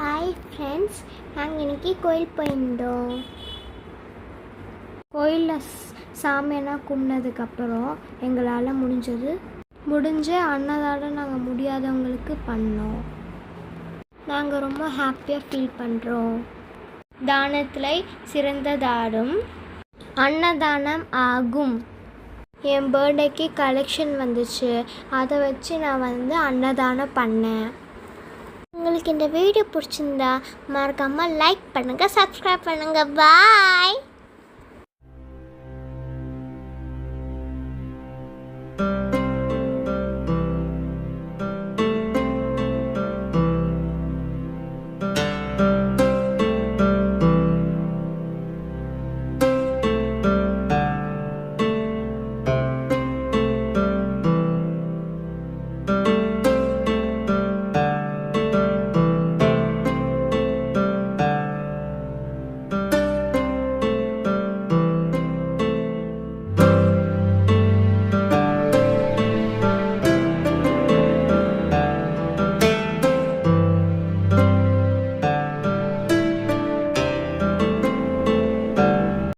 Hi friends, நாங்கள் இன்றைக்கி கோயில் போயிருந்தோம். கோயிலில் சாமியெல்லாம் கும்பிட்டதுக்கப்புறம் எங்களால் முடிஞ்ச அன்னதானம் நாங்கள் முடியாதவங்களுக்கு பண்ணோம். நாங்கள் ரொம்ப ஹாப்பியாக ஃபீல் பண்ணுறோம். தானத்தில் சிறந்த தானம் அன்னதானம் ஆகும். என் பர்த்டேக்கு கலெக்ஷன் வந்துச்சு, அதை வச்சு நான் அன்னதானம் பண்ணேன். உங்களுக்கு இந்த வீடியோ பிடிச்சிருந்தா மறக்காமல் லைக் பண்ணுங்கள், சப்ஸ்கிரைப் பண்ணுங்கள். பாய்.